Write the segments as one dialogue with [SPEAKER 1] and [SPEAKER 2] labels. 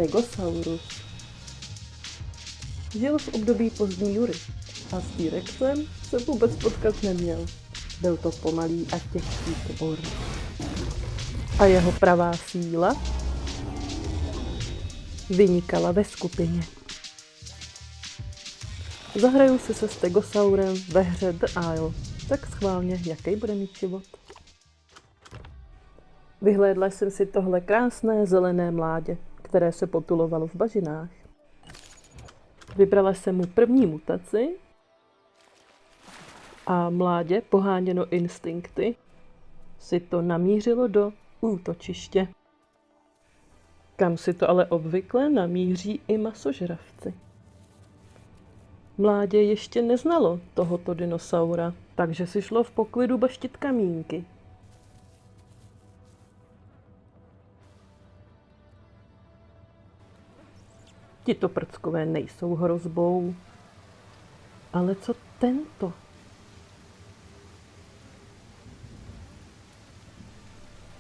[SPEAKER 1] Stegosaurus. Žil v období pozdní jury a s T-rexem se vůbec potkat neměl. Byl to pomalý a těžký tvor. A jeho pravá síla vynikala ve skupině. Zahraju si se Stegosaurem ve hře The Isle, tak schválně, jaký bude mít život. Vyhlédla jsem si tohle krásné zelené mládě, které se potulovalo v bažinách. Vybrala jsem mu první mutaci a mládě, poháněno instinkty, si to namířilo do útočiště. Kam si to ale obvykle namíří i masožravci. Mládě ještě neznalo tohoto dinosaura, takže si šlo v poklidu baštit kamínky. Tito prckové nejsou hrozbou. Ale co tento?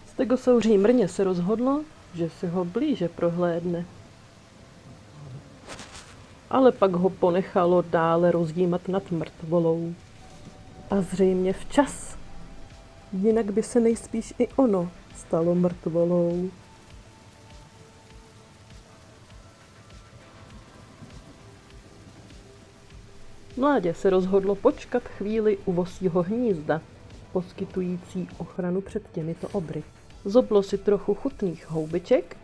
[SPEAKER 1] Stegosauří mrně se rozhodlo, že si ho blíže prohlédne. Ale pak ho ponechalo dále rozdímat nad mrtvolou. A zřejmě včas. Jinak by se nejspíš i ono stalo mrtvolou. Mládě se rozhodlo počkat chvíli u vosího hnízda, poskytující ochranu před těmito obry. Zoblo si trochu chutných houbiček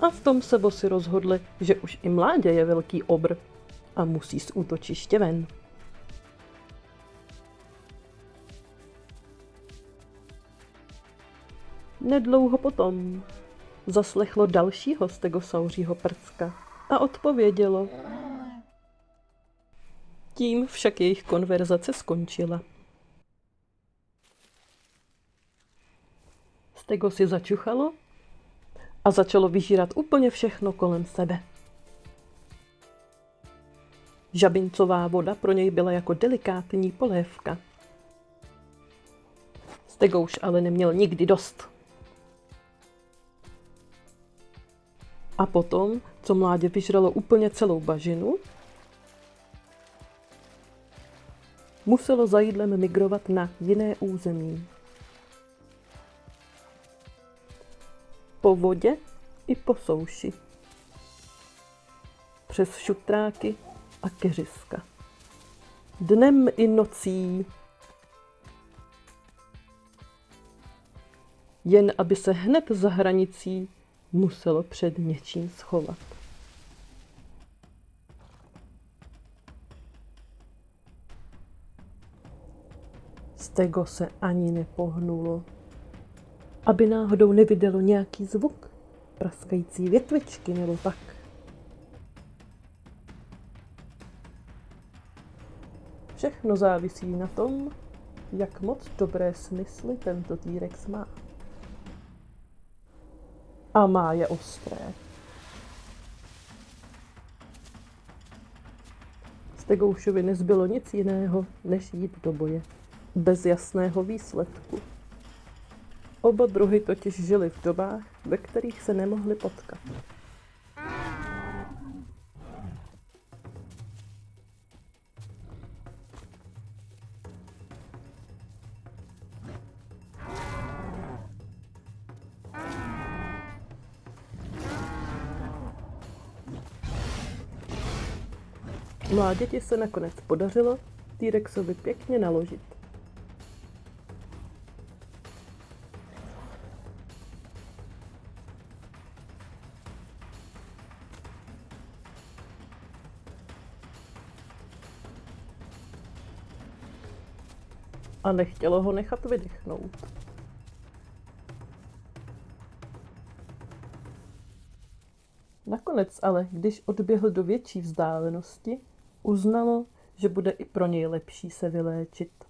[SPEAKER 1] a v tom se vosy rozhodli, že už i mládě je velký obr a musí z útočiště ven. Nedlouho potom zaslechlo dalšího stegosauřího prcka a odpovědělo. Tím však jejich konverzace skončila. Stego si začuchalo a začalo vyžírat úplně všechno kolem sebe. Žabincová voda pro něj byla jako delikátní polévka. Stego už ale neměl nikdy dost. A potom, co mládě vyžralo úplně celou bažinu, muselo za jídlem migrovat na jiné území. Po vodě i po souši. Přes šutráky a keřiska. Dnem i nocí. Jen aby se hned za hranicí muselo před něčím schovat. Stego se ani nepohnulo, aby náhodou nevydalo nějaký zvuk, praskající větvičky nebo tak. Všechno závisí na tom, jak moc dobré smysly tento T-rex má. A má je ostré. Stegoušovi nezbylo nic jiného, než jít do boje. Bez jasného výsledku. Oba druhy totiž žili v dobách, ve kterých se nemohli potkat. Mláděti se nakonec podařilo T-rexovi pěkně naložit. A nechtělo ho nechat vydechnout. Nakonec ale, když odběhl do větší vzdálenosti, uznalo, že bude i pro něj lepší se vyléčit.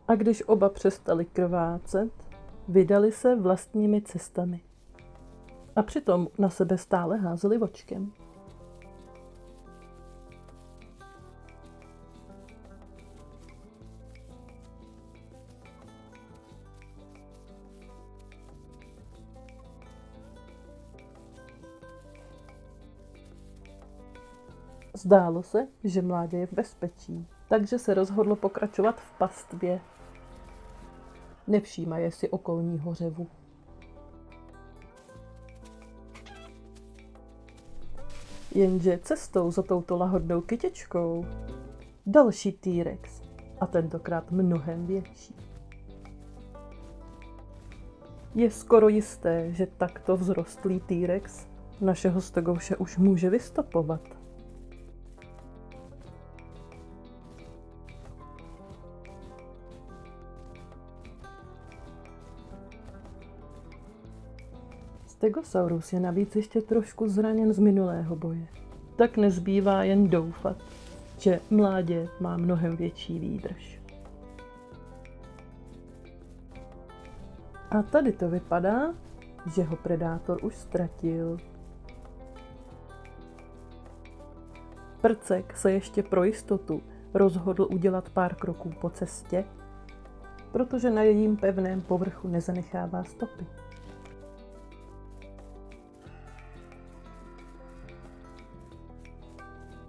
[SPEAKER 1] A když oba přestali krvácet, vydali se vlastními cestami. A přitom na sebe stále házeli vočkem. Zdálo se, že mládě je v bezpečí, takže se rozhodlo pokračovat v pastvě. Nevšímaje si okolního řevu. Jenže cestou za touto lahodnou kytičkou další T-rex, a tentokrát mnohem větší. Je skoro jisté, že takto vzrostlý T-rex našeho Stogouše už může vystopovat. Stegosaurus je navíc ještě trošku zraněn z minulého boje. Tak nezbývá jen doufat, že mládě má mnohem větší výdrž. A tady to vypadá, že ho predátor už ztratil. Prcek se ještě pro jistotu rozhodl udělat pár kroků po cestě, protože na jejím pevném povrchu nezanechává stopy.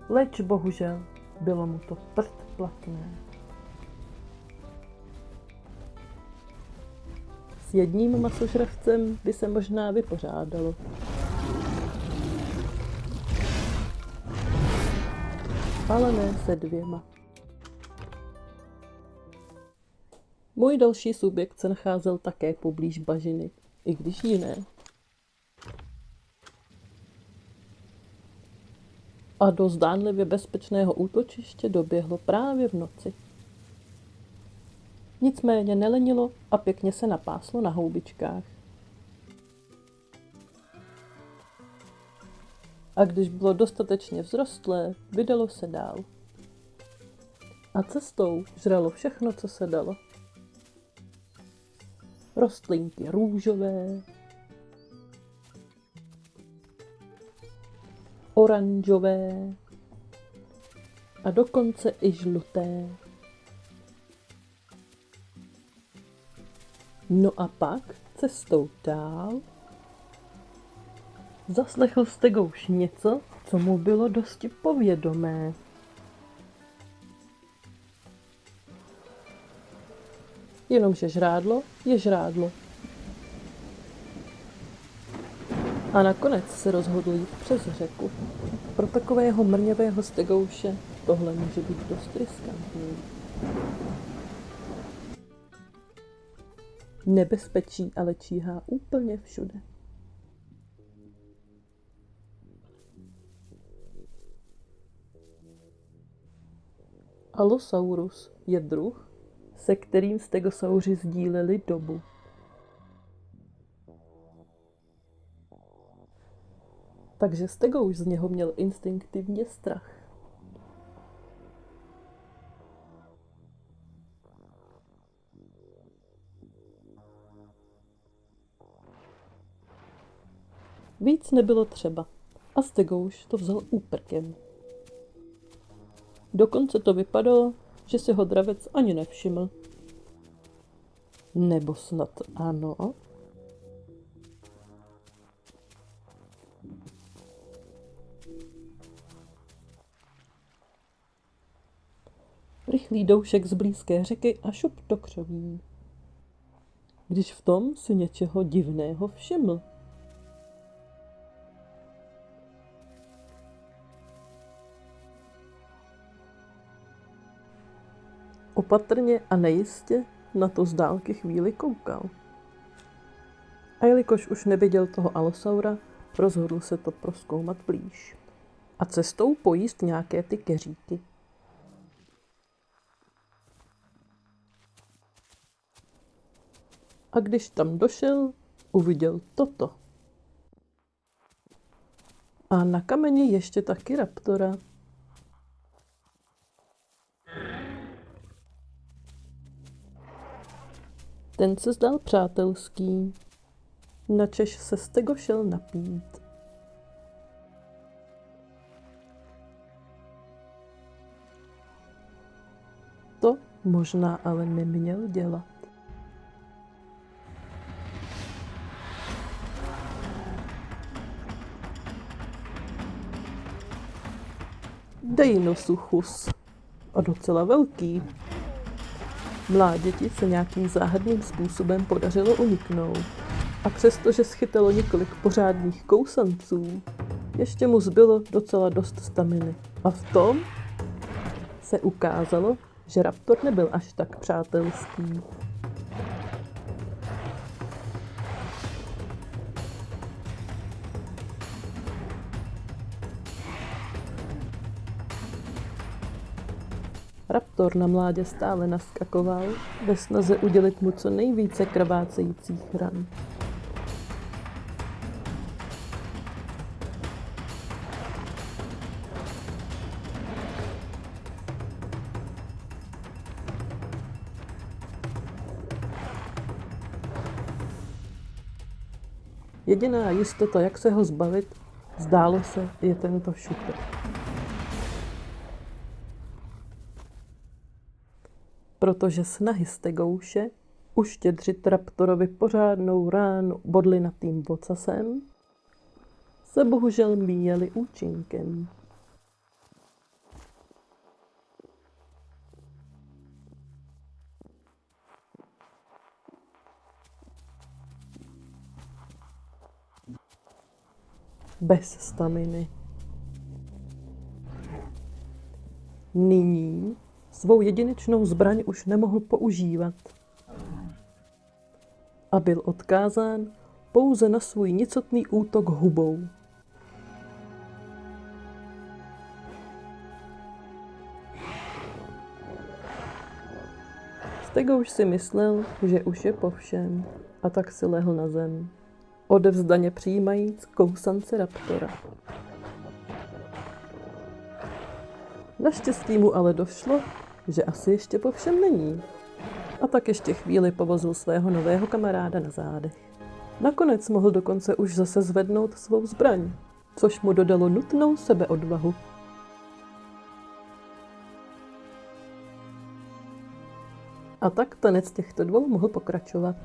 [SPEAKER 1] Leč bohužel bylo mu to prd platné. S jedním masožravcem by se možná vypořádalo. Ale ne se dvěma. Můj další subjekt se nacházel také poblíž bažiny, i když jiné. A do zdánlivě bezpečného útočiště doběhlo právě v noci. Nicméně nelenilo a pěkně se napáslo na houbičkách. A když bylo dostatečně vzrostlé, vydalo se dál. A cestou žralo všechno, co se dalo. Rostlinky růžové, oranžové a dokonce i žluté. No a pak cestou dál zaslechl Stegouš něco, co mu bylo dosti povědomé. Jenomže žrádlo je žrádlo. A nakonec se rozhodl jít přes řeku. Pro takového mrňavého Stegouše tohle může být dost riskantní. Nebezpečí ale číhá úplně všude. Allosaurus je druh, se kterým stegosauři sdíleli dobu. Takže Stegouš z něho měl instinktivně strach. Víc nebylo třeba a Stegouš to vzal úprkem. Dokonce to vypadalo, že si ho dravec ani nevšiml. Nebo snad ano? Rychlý doušek z blízké řeky a šup do křoví. Když v tom si něčeho divného všiml. Opatrně a nejistě na to z dálky chvíli koukal. A jelikož už neviděl toho Allosaura, rozhodl se to prozkoumat blíž. A cestou pojíst nějaké ty keříky. A když tam došel, uviděl toto. A na kameni ještě taky raptora. Ten se zdal přátelský, načež se Stego šel napít. To možná ale neměl dělat. Deinosuchus. A docela velký. Mláděti se nějakým záhadným způsobem podařilo uniknout. A přestože schytalo několik pořádných kousanců, ještě mu zbylo docela dost staminy. A v tom se ukázalo, že raptor nebyl až tak přátelský. Raptor na mládě stále naskakoval ve snaze udělit mu co nejvíce krvácejících ran. Jediná jistota, jak se ho zbavit, zdálo se, je tento šutr. Protože snahy Stegouše uštědřit raptorovi pořádnou ránu bodlinatým vocasem se bohužel míjely účinkem. Bez staminy. Nyní svou jedinečnou zbraň už nemohl používat a byl odkázán pouze na svůj nicotný útok hubou. Stegouš si myslel, že už je po všem, a tak si lehl na zem, odevzdaně přijímajíc kousance raptora. Naštěstí mu ale došlo, že asi ještě po všem není. A tak ještě chvíli povozil svého nového kamaráda na zádech. Nakonec mohl dokonce už zase zvednout svou zbraň, což mu dodalo nutnou sebeodvahu. A tak tanec těchto dvou mohl pokračovat.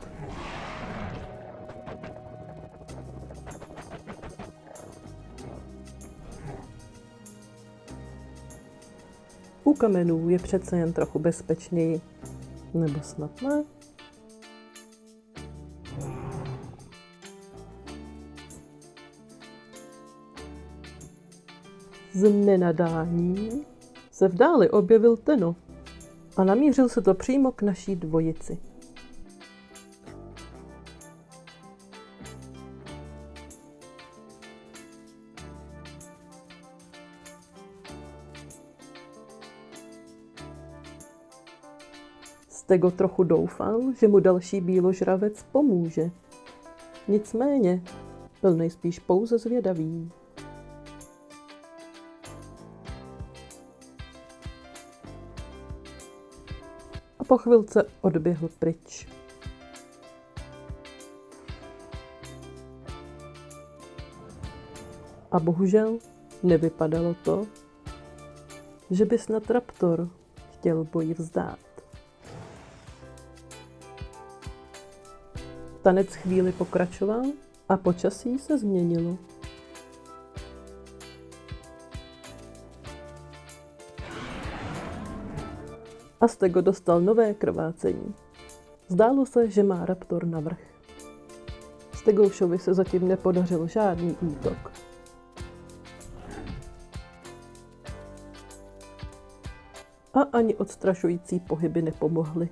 [SPEAKER 1] U kamenů je přece jen trochu bezpečněji. Nebo snad ne? Z nenadání se v dáli objevil Tenno a namířil se to přímo k naší dvojici. Stego trochu doufal, že mu další bíložravec pomůže. Nicméně byl nejspíš pouze zvědavý. A po chvilce odběhl pryč. A bohužel nevypadalo to, že by snad raptor chtěl boji vzdát. Tanec chvíli pokračoval a počasí se změnilo. A Stego dostal nové krvácení. Zdálo se, že má raptor navrch. Stegoušovi se zatím nepodařil žádný útok. A ani odstrašující pohyby nepomohly.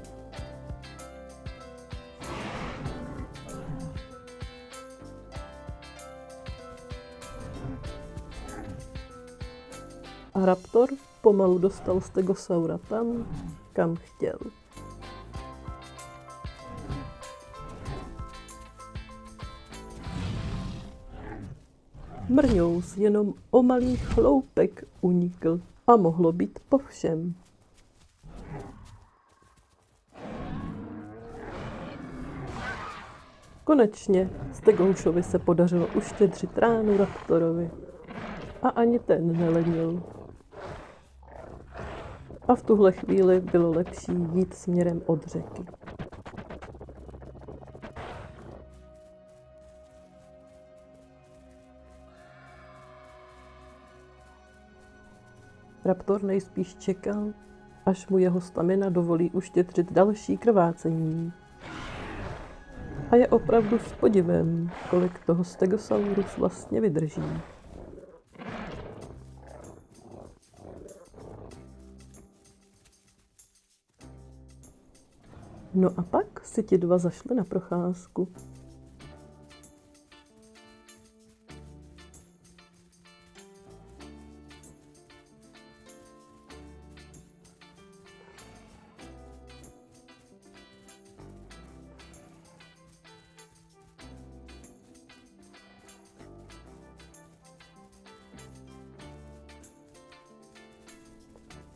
[SPEAKER 1] A raptor pomalu dostal Stegosaura tam, kam chtěl. Mrňous jenom o malý chloupek unikl a mohlo být po všem. Konečně Stegoušovi se podařilo uštědřit ránu raptorovi a ani ten nelenil. A v tuhle chvíli bylo lepší jít směrem od řeky. Raptor nejspíš čekal, až mu jeho stamina dovolí uštětřit další krvácení. A je opravdu s podivem, kolik toho Stegosaurus vlastně vydrží. No a pak si ti dva zašli na procházku.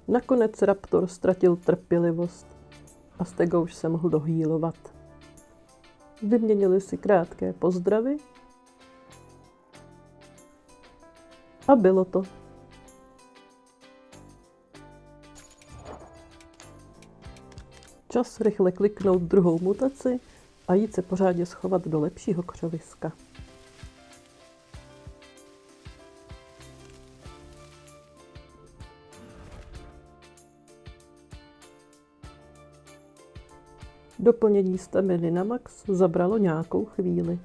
[SPEAKER 1] Nakonec Raptor ztratil trpělivost a Stego už se mohl dohýlovat. Vyměnili si krátké pozdravy a bylo to. Čas rychle kliknout druhou mutaci a jít se pořádně schovat do lepšího křoviska. Doplnění staminy na max zabralo nějakou chvíli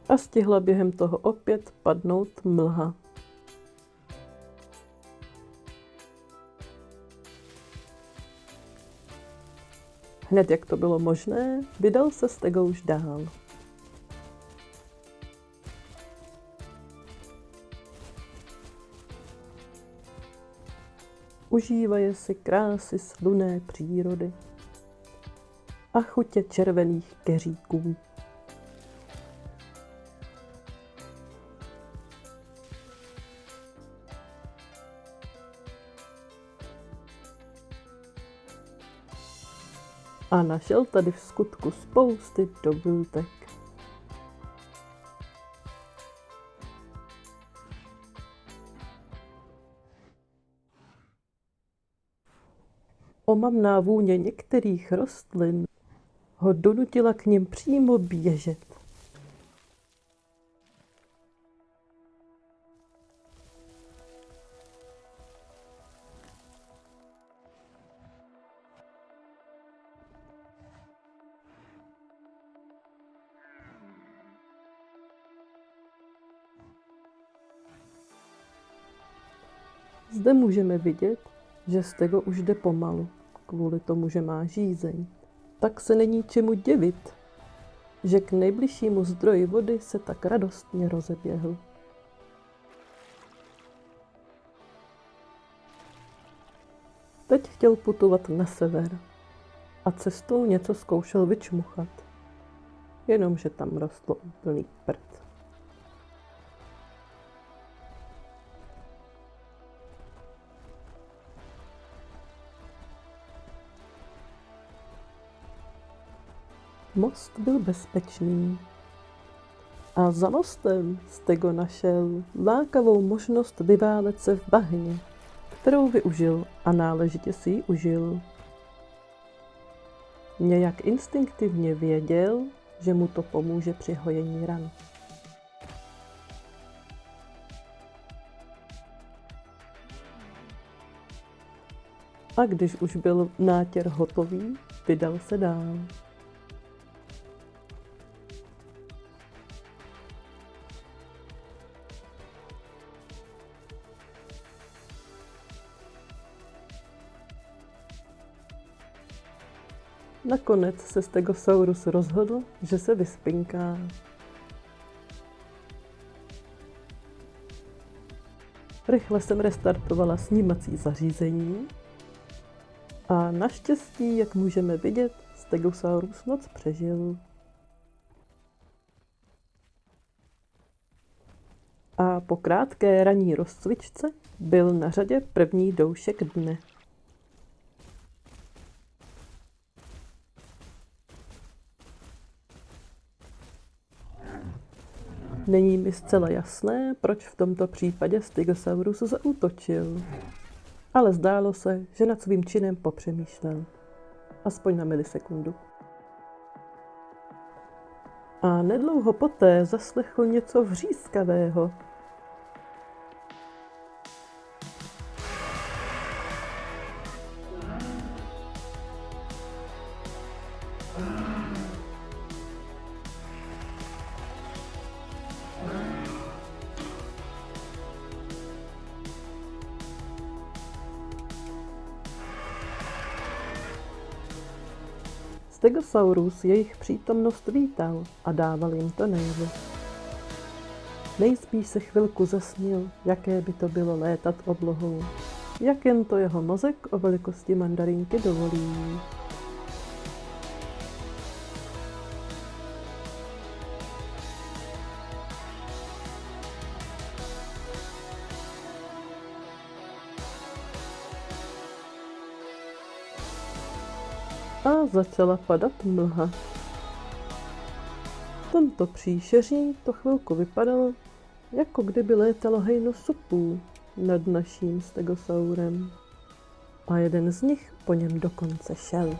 [SPEAKER 1] a stihla během toho opět padnout mlha. Hned jak to bylo možné, vydal se Stego už dál. Užívaje si krásy slunné přírody a chutě červených keříků. A našel tady v skutku spousty dobrutek. Omamná vůně některých rostlin ho donutila k nim přímo běžet. Zde můžeme vidět, že Stego už jde pomalu, kvůli tomu, že má žízeň. Tak se není čemu divit, že k nejbližšímu zdroji vody se tak radostně rozeběhl. Teď chtěl putovat na sever a cestou něco zkoušel vyčmuchat, jenomže tam rostlo úplný prd. Most byl bezpečný. A za mostem Stego našel lákavou možnost vyválet se v bahně, kterou využil a náležitě si ji užil. Nějak instinktivně věděl, že mu to pomůže při hojení ran. A když už byl nátěr hotový, vydal se dál. Nakonec se Stegosaurus rozhodl, že se vyspinká. Rychle jsem restartovala snímací zařízení a naštěstí, jak můžeme vidět, Stegosaurus noc přežil. A po krátké ranní rozcvičce byl na řadě první doušek dne. Není mi zcela jasné, proč v tomto případě Stegosaurus zaútočil, ale zdálo se, že nad svým činem popřemýšlel, aspoň na milisekundu. A nedlouho poté zaslechl něco vřískavého. Stegosaurus jejich přítomnost vítal a dával jim to najevo. Nejspíš se chvilku zasnil, jaké by to bylo létat oblohou, jak jen to jeho mozek o velikosti mandarínky dovolí. A začala padat mlha. V tomto příšeří to chvilku vypadalo, jako kdyby létalo hejno supů nad naším stegosaurem. A jeden z nich po něm dokonce šel.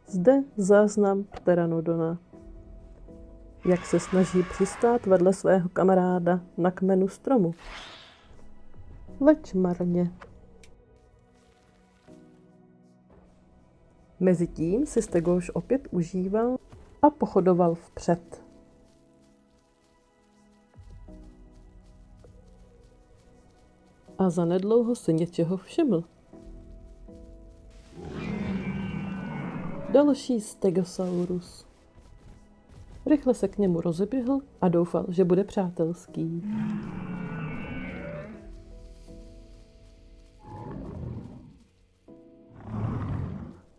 [SPEAKER 1] Zde záznam Pteranodona, jak se snaží přistát vedle svého kamaráda na kmenu stromu. Leč marně. Mezitím si Stegóš opět užíval a pochodoval vpřed. A zanedlouho si něčeho všiml. Další Stegosaurus. Rychle se k němu rozeběhl a doufal, že bude přátelský.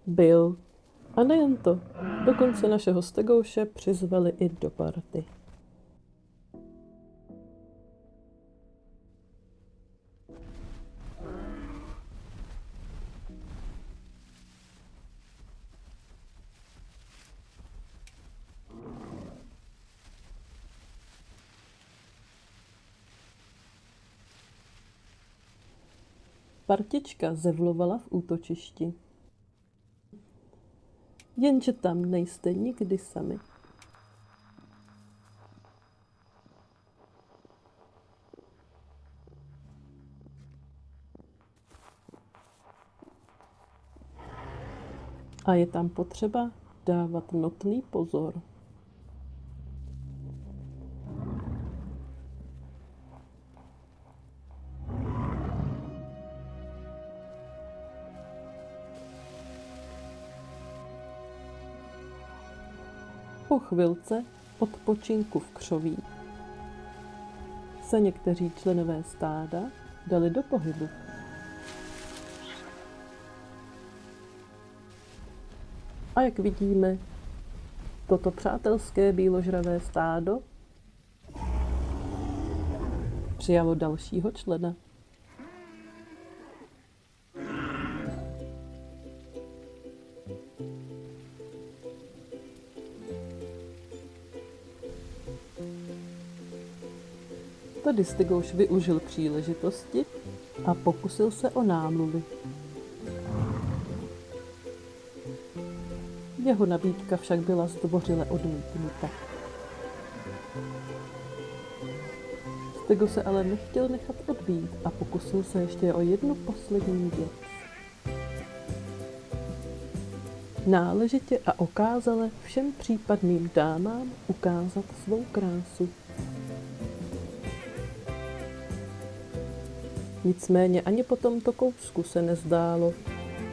[SPEAKER 1] Byl. A nejen to, dokonce našeho Stegouše přizvali i do party. Partička zevlovala v útočišti. Jenže tam nejste nikdy sami. A je tam potřeba dávat notný pozor. Po chvilce odpočinku v křoví se někteří členové stáda dali do pohybu. A jak vidíme, toto přátelské býložravé stádo přijalo dalšího člena. Tady Stegouš využil příležitosti a pokusil se o námluvy. Jeho nabídka však byla zdvořile odmítnuta. Stego se ale nechtěl nechat odbít a pokusil se ještě o jednu poslední věc. Náležitě a okázale všem případným dámám ukázat svou krásu. Nicméně ani po tomto kousku se nezdálo,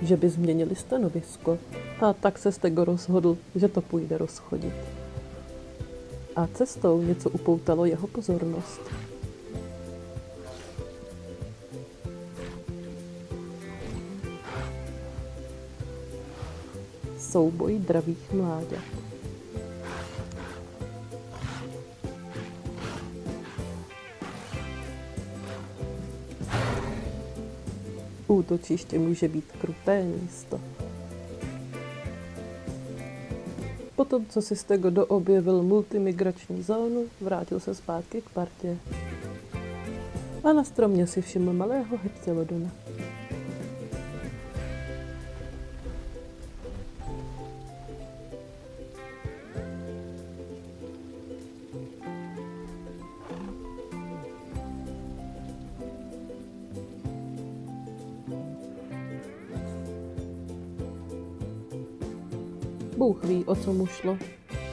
[SPEAKER 1] že by změnili stanovisko. A tak se Stego rozhodl, že to půjde rozchodit. A cestou něco upoutalo jeho pozornost. Souboj dravých mláďat. Útočiště může být kruté místo. Potom, co si Stego doobjevil multimigrační zónu, vrátil se zpátky k partě. A na stromě si všiml malého Heptilodona. Bůh ví, o co mu šlo,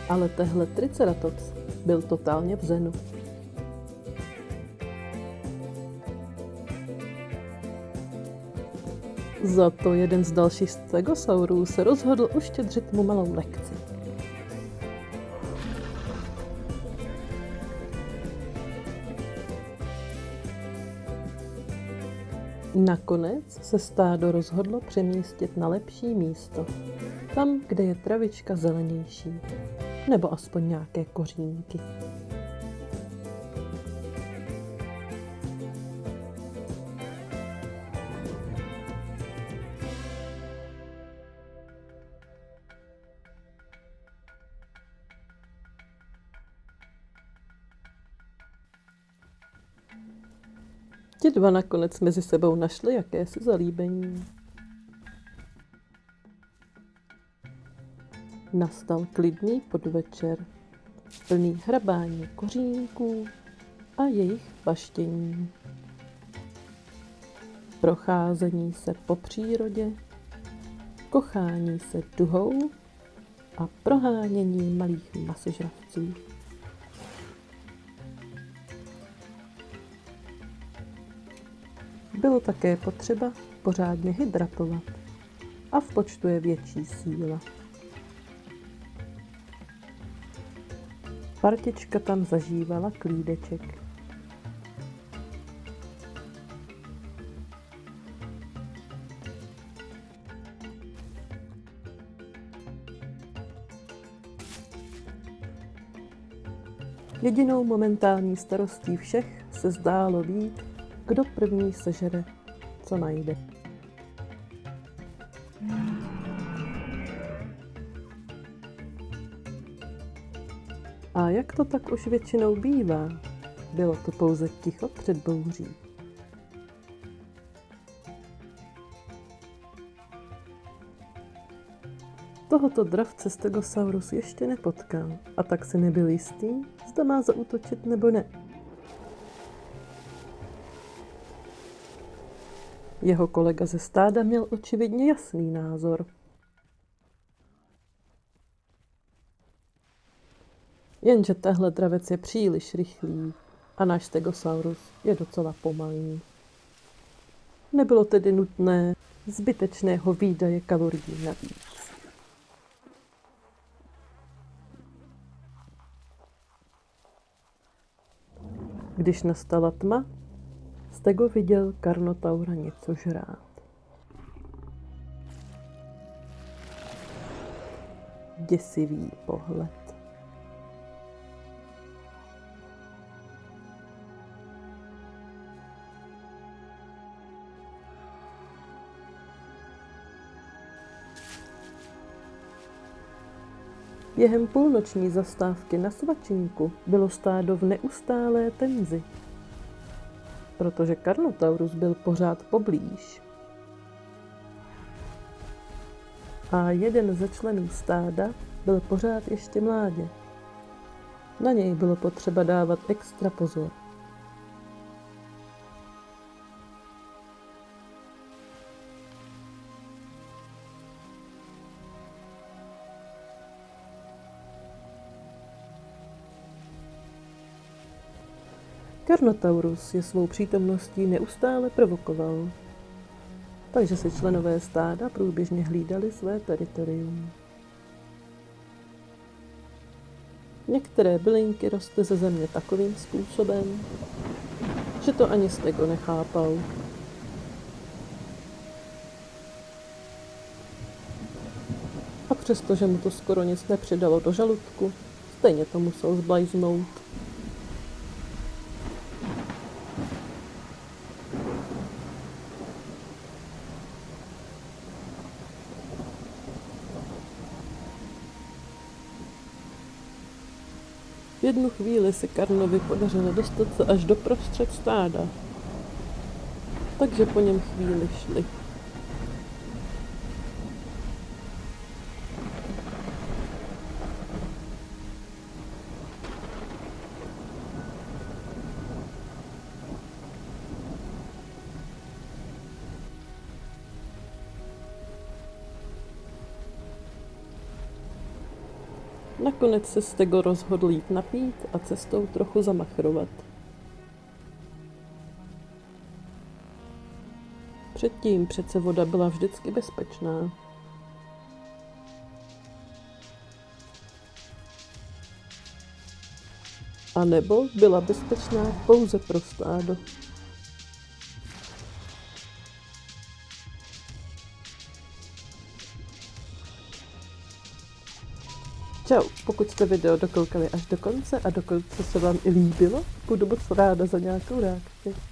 [SPEAKER 1] ale tehle triceratops byl totálně v zenu. Za to jeden z dalších stegosaurů se rozhodl uštědřit mu malou lekci. Nakonec se stádo rozhodlo přemístit na lepší místo, tam, kde je travička zelenější, nebo aspoň nějaké kořínky. Ti dva nakonec mezi sebou našli jakési zalíbení. Nastal klidný podvečer, plný hrabání kořínků a jejich baštění. Procházení se po přírodě, kochání se duhou a prohánění malých masožravců. Bylo také potřeba pořádně hydratovat a v počtu je větší síla. Partička tam zažívala klídeček. Jedinou momentální starostí všech se zdálo být, kdo první sežere, co najde. A jak to tak už většinou bývá, bylo to pouze ticho před bouří. Tohoto dravce Stegosaurus ještě nepotkal a tak si nebyl jistý, zda má zaútočit nebo ne. Jeho kolega ze stáda měl očividně jasný názor. Jenže tehle dravec je příliš rychlý a náš Stegosaurus je docela pomalý. Nebylo tedy nutné zbytečného výdaje kalorií navíc. Když nastala tma, Stego viděl Carnotaura něco žrát. Děsivý pohled. Během půlnoční zastávky na svačinku bylo stádo v neustálé tenzi, protože Carnotaurus byl pořád poblíž. A jeden ze členů stáda byl pořád ještě mládě. Na něj bylo potřeba dávat extra pozor. Carnotaurus je svou přítomností neustále provokoval, takže si členové stáda průběžně hlídali své teritorium. Některé bylinky rostly ze země takovým způsobem, že to ani Stego nechápal. A přestože mu to skoro nic nepřidalo do žaludku, stejně to musel zblajznout. V jednu chvíli se Karnovi podařilo dostat se až do prostřed stáda, takže po něm chvíli šli. Nakonec se z tego rozhodl jít napít a cestou trochu zamachrovat. Předtím přece voda byla vždycky bezpečná. A nebo byla bezpečná pouze pro stádo. Čau, pokud jste video dokoukali až do konce a dokonce se vám i líbilo, budu moc ráda za nějakou reakci.